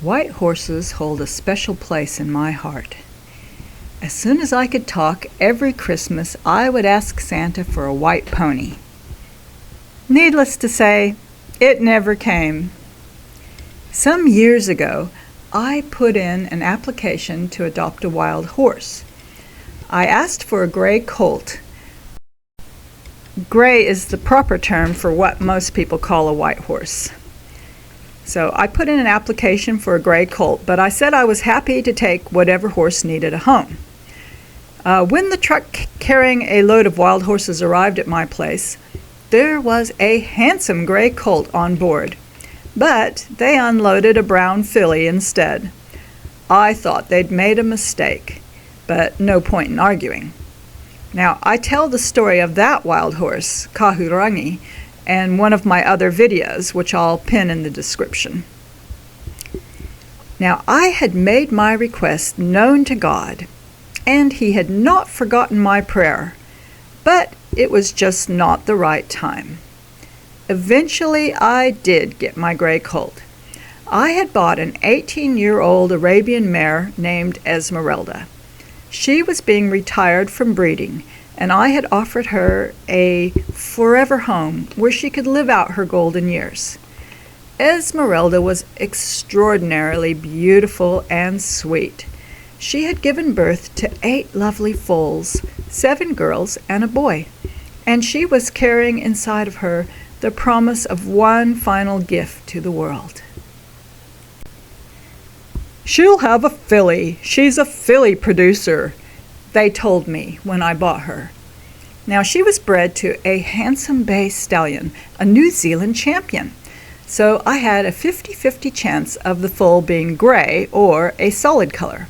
White horses hold a special place in my heart. As soon as I could talk, every Christmas I would ask Santa for a white pony. Needless to say, it never came. Some years ago, I put in an application to adopt a wild horse. I asked for a gray colt. Gray is the proper term for what most people call a white horse. So I put in an application for a gray colt, but I said I was happy to take whatever horse needed a home. When the truck carrying a load of wild horses arrived at my place, there was a handsome gray colt on board, but they unloaded a brown filly instead. I thought they'd made a mistake, but no point in arguing. Now, I tell the story of that wild horse, Kahurangi, and one of my other videos, which I'll pin in the description. Now, I had made my request known to God, and He had not forgotten my prayer, but it was just not the right time. Eventually, I did get my gray colt. I had bought an 18-year-old Arabian mare named Esmeralda. She was being retired from breeding, and I had offered her a forever home where she could live out her golden years. Esmeralda was extraordinarily beautiful and sweet. She had given birth to 8 lovely foals, 7 girls and a boy, and she was carrying inside of her the promise of one final gift to the world. "She'll have a filly. She's a filly producer," they told me when I bought her. Now, she was bred to a handsome bay stallion, a New Zealand champion. So I had a 50-50 chance of the foal being gray or a solid color.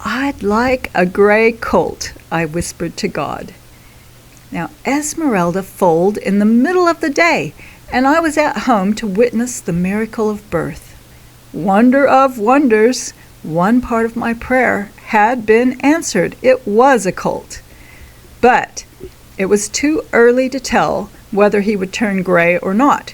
"I'd like a gray colt," I whispered to God. Now, Esmeralda foaled in the middle of the day, and I was at home to witness the miracle of birth. Wonder of wonders, one part of my prayer had been answered. It was a colt. But it was too early to tell whether he would turn gray or not.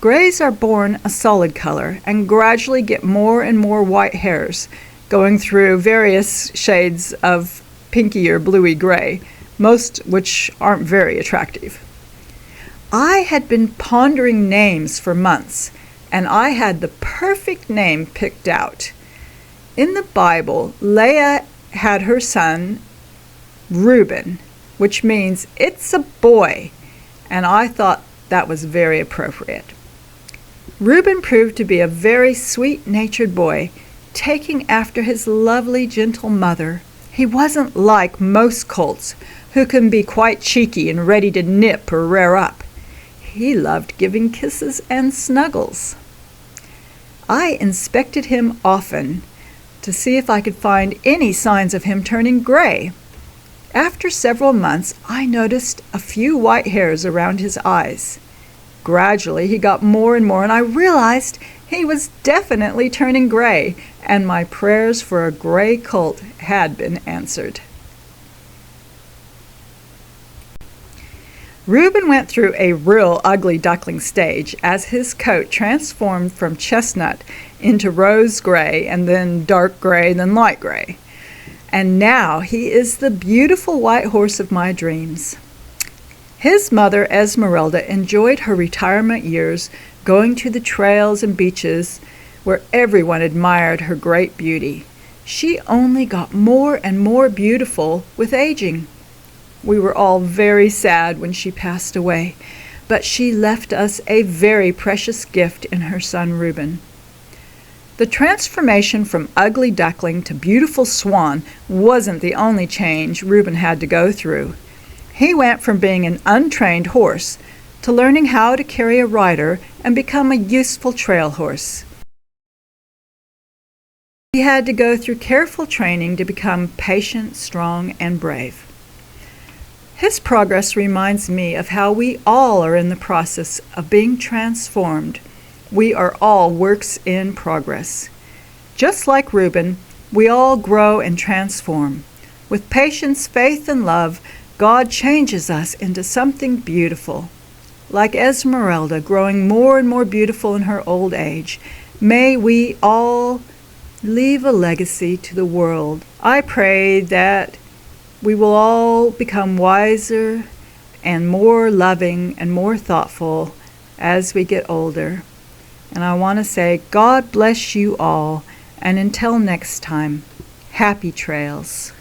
Grays are born a solid color and gradually get more and more white hairs, going through various shades of pinky or bluey gray, most which aren't very attractive. I had been pondering names for months, and I had the perfect name picked out. In the Bible, Leah had her son Reuben, which means it's a boy, and I thought that was very appropriate. Reuben proved to be a very sweet-natured boy, taking after his lovely, gentle mother. He wasn't like most colts, who can be quite cheeky and ready to nip or rear up. He loved giving kisses and snuggles. I inspected him often to see if I could find any signs of him turning gray. After several months, I noticed a few white hairs around his eyes. Gradually, he got more and more, and I realized he was definitely turning gray, and my prayers for a gray colt had been answered. Reuben went through a real ugly duckling stage as his coat transformed from chestnut into rose gray and then dark gray, then light gray. And now he is the beautiful white horse of my dreams. His mother, Esmeralda, enjoyed her retirement years going to the trails and beaches where everyone admired her great beauty. She only got more and more beautiful with aging. We were all very sad when she passed away, but she left us a very precious gift in her son Reuben. The transformation from ugly duckling to beautiful swan wasn't the only change Reuben had to go through. He went from being an untrained horse to learning how to carry a rider and become a useful trail horse. He had to go through careful training to become patient, strong, and brave. His progress reminds me of how we all are in the process of being transformed. We are all works in progress. Just like Reuben, we all grow and transform. With patience, faith, and love, God changes us into something beautiful. Like Esmeralda growing more and more beautiful in her old age, May we all leave a legacy to the world. I pray that we will all become wiser and more loving and more thoughtful as we get older. And I want to say, God bless you all, and until next time, happy trails.